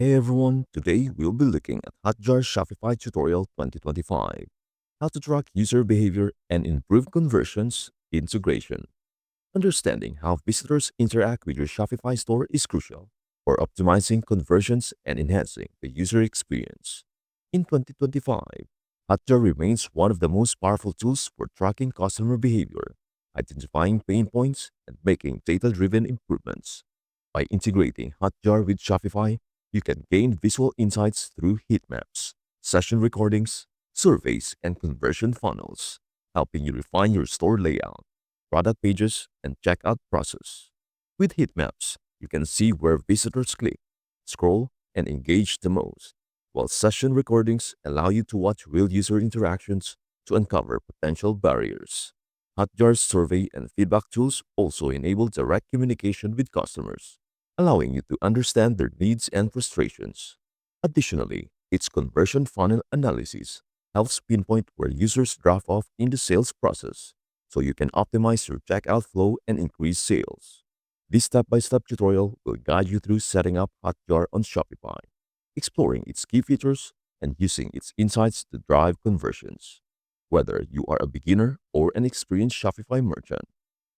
Hey everyone, today we'll be looking at Hotjar Shopify Tutorial 2025, how to track user behavior and improve conversions integration. Understanding how visitors interact with your Shopify store is crucial for optimizing conversions and enhancing the user experience. In 2025, Hotjar remains one of the most powerful tools for tracking customer behavior, identifying pain points, and making data-driven improvements. By integrating Hotjar with Shopify, you can gain visual insights through heat maps, session recordings, surveys, and conversion funnels, helping you refine your store layout, product pages, and checkout process. With heat maps, you can see where visitors click, scroll, and engage the most, while session recordings allow you to watch real user interactions to uncover potential barriers. Hotjar's survey and feedback tools also enable direct communication with customers, allowing you to understand their needs and frustrations. Additionally, its conversion funnel analysis helps pinpoint where users drop off in the sales process, so you can optimize your checkout flow and increase sales. This step-by-step tutorial will guide you through setting up Hotjar on Shopify, exploring its key features, and using its insights to drive conversions. Whether you are a beginner or an experienced Shopify merchant,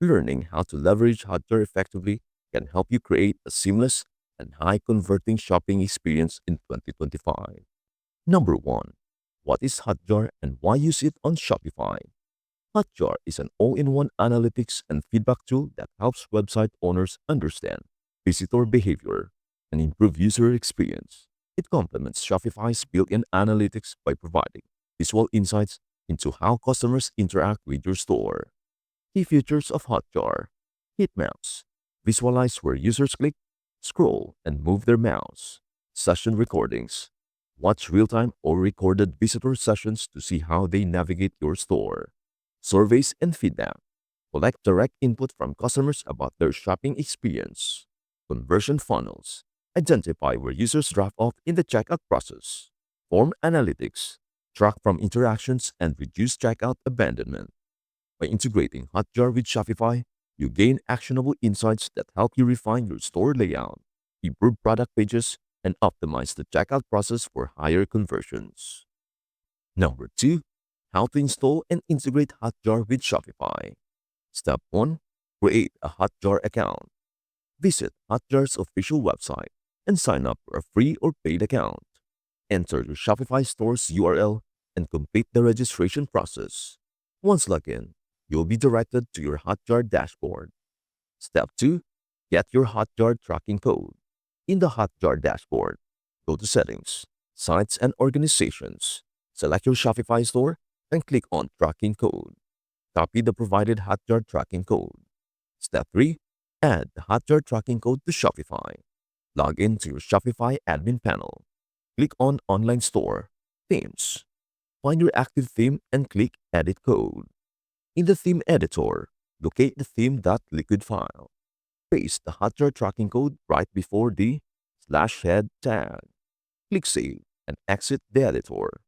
learning how to leverage Hotjar effectively can help you create a seamless and high converting shopping experience in 2025. Number 1. What is Hotjar and why use it on Shopify? Hotjar is an all-in-one analytics and feedback tool that helps website owners understand visitor behavior and improve user experience. It complements Shopify's built-in analytics by providing visual insights into how customers interact with your store. Key features of Hotjar: heat maps. Visualize where users click, scroll, and move their mouse. Session recordings. Watch real-time or recorded visitor sessions to see how they navigate your store. Surveys and feedback. Collect direct input from customers about their shopping experience. Conversion funnels. Identify where users drop off in the checkout process. Form analytics. Track from interactions and reduce checkout abandonment. By integrating Hotjar with Shopify, you gain actionable insights that help you refine your store layout, improve product pages, and optimize the checkout process for higher conversions. Number 2. How to install and integrate Hotjar with Shopify. Step 1. Create a Hotjar account. Visit Hotjar's official website and sign up for a free or paid account. Enter your Shopify store's URL and complete the registration process. Once logged in, you'll be directed to your Hotjar dashboard. Step 2. Get your Hotjar tracking code. In the Hotjar dashboard, go to Settings, Sites and Organizations. Select your Shopify store and click on Tracking Code. Copy the provided Hotjar tracking code. Step 3. Add the Hotjar tracking code to Shopify. Log in to your Shopify admin panel. Click on Online Store, Themes. Find your active theme and click Edit Code. In the theme editor, locate the theme.liquid file. Paste the Hotjar tracking code right before the /head tag. Click Save and exit the editor.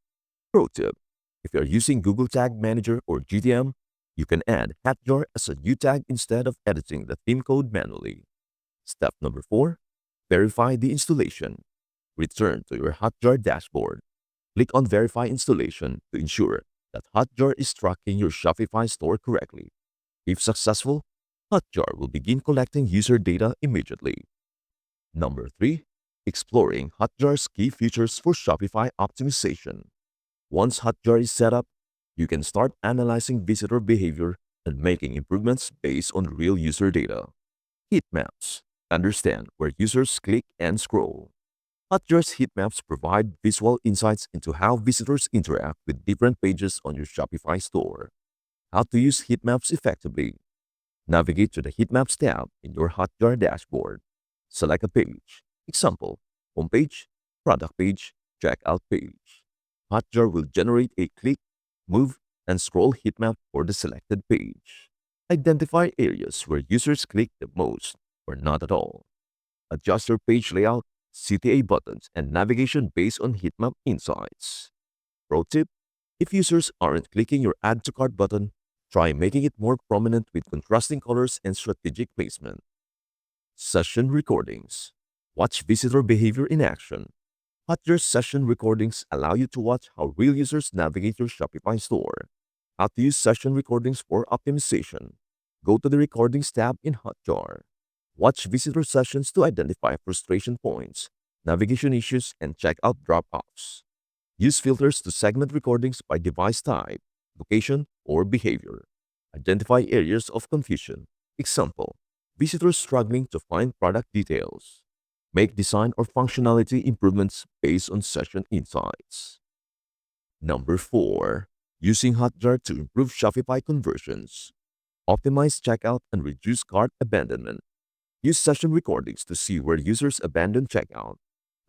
Pro tip: if you are using Google Tag Manager or GTM, you can add Hotjar as a new tag instead of editing the theme code manually. Step number 4. Verify the installation. Return to your Hotjar dashboard. Click on Verify Installation to ensure that Hotjar is tracking your Shopify store correctly. If successful, Hotjar will begin collecting user data immediately. Number 3. Exploring Hotjar's key features for Shopify optimization. Once Hotjar is set up, you can start analyzing visitor behavior and making improvements based on real user data. Heat maps. Understand where users click and scroll. Hotjar's heat maps provide visual insights into how visitors interact with different pages on your Shopify store. How to use heat maps effectively. Navigate to the Heat Maps tab in your Hotjar dashboard. Select a page. Example: Homepage, Product Page, Checkout Page. Hotjar will generate a click, move, and scroll heat map for the selected page. Identify areas where users click the most or not at all. Adjust your page layout, CTA buttons, and navigation based on heat map insights. Pro tip: if users aren't clicking your Add to Cart button, try making it more prominent with contrasting colors and strategic placement. Session recordings. Watch visitor behavior in action. Hotjar session recordings allow you to watch how real users navigate your Shopify store. How to use session recordings for optimization. Go to the Recordings tab in Hotjar. Watch visitor sessions to identify frustration points, navigation issues, and checkout drop-offs. Use filters to segment recordings by device type, location, or behavior. Identify areas of confusion. Example, visitors struggling to find product details. Make design or functionality improvements based on session insights. Number 4. Using Hotjar to improve Shopify conversions. Optimize checkout and reduce cart abandonment. Use session recordings to see where users abandon checkout.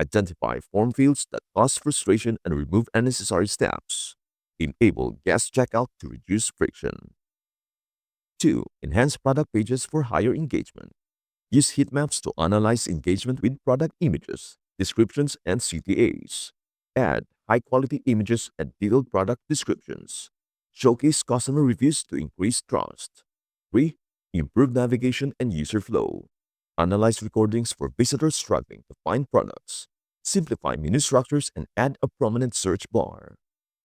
Identify form fields that cause frustration and remove unnecessary steps. Enable guest checkout to reduce friction. 2. Enhance product pages for higher engagement. Use heat maps to analyze engagement with product images, descriptions, and CTAs. Add high-quality images and detailed product descriptions. Showcase customer reviews to increase trust. 3. Improve navigation and user flow. Analyze recordings for visitors struggling to find products. Simplify menu structures and add a prominent search bar.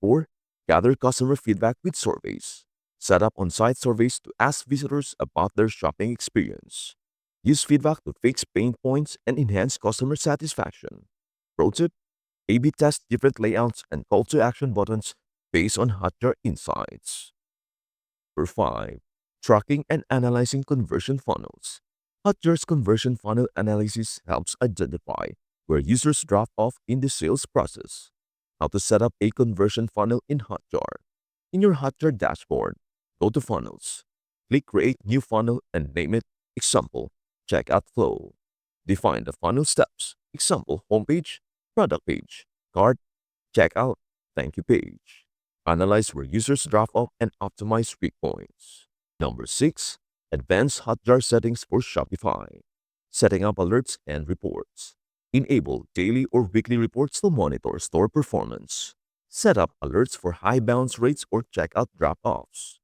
4. Gather customer feedback with surveys. Set up on-site surveys to ask visitors about their shopping experience. Use feedback to fix pain points and enhance customer satisfaction. Pro tip: A/B test different layouts and call to action buttons based on Hotjar insights. Number 5. Tracking and analyzing conversion funnels. Hotjar's conversion funnel analysis helps identify where users drop off in the sales process. How to set up a conversion funnel in Hotjar. In your Hotjar dashboard, go to Funnels. Click Create New Funnel and name it Example, Checkout Flow. Define the funnel steps. Example, Homepage, Product Page, Cart, Checkout, Thank You Page. Analyze where users drop off and optimize weak points. Number 6. Advanced Hotjar settings for Shopify. Setting up alerts and reports. Enable daily or weekly reports to monitor store performance. Set up alerts for high bounce rates or checkout drop-offs.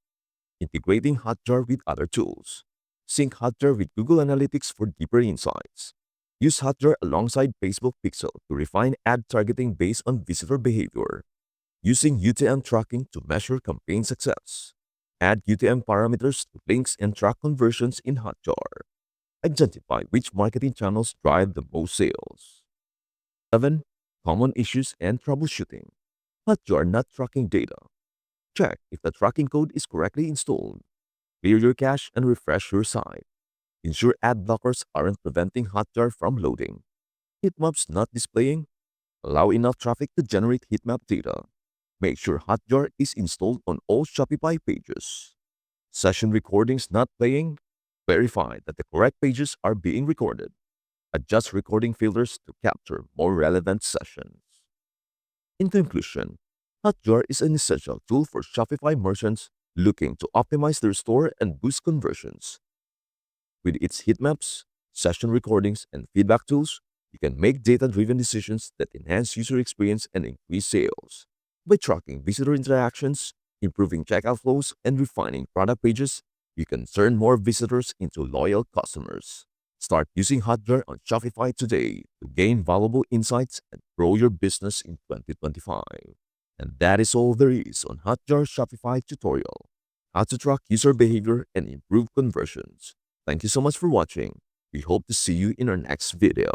Integrating Hotjar with other tools. Sync Hotjar with Google Analytics for deeper insights. Use Hotjar alongside Facebook Pixel to refine ad targeting based on visitor behavior. Using UTM tracking to measure campaign success. Add UTM parameters to links and track conversions in Hotjar. Identify which marketing channels drive the most sales. 7. Common issues and troubleshooting. Hotjar not tracking data. Check if the tracking code is correctly installed. Clear your cache and refresh your site. Ensure ad blockers aren't preventing Hotjar from loading. Heatmaps not displaying. Allow enough traffic to generate heatmap data. Make sure Hotjar is installed on all Shopify pages. Session recordings not playing. Verify that the correct pages are being recorded. Adjust recording filters to capture more relevant sessions. In conclusion, Hotjar is an essential tool for Shopify merchants looking to optimize their store and boost conversions. With its heat maps, session recordings, and feedback tools, you can make data-driven decisions that enhance user experience and increase sales. By tracking visitor interactions, improving checkout flows, and refining product pages, you can turn more visitors into loyal customers. Start using Hotjar on Shopify today to gain valuable insights and grow your business in 2025. And that is all there is on Hotjar Shopify tutorial. How to track user behavior and improve conversions. Thank you so much for watching. We hope to see you in our next video.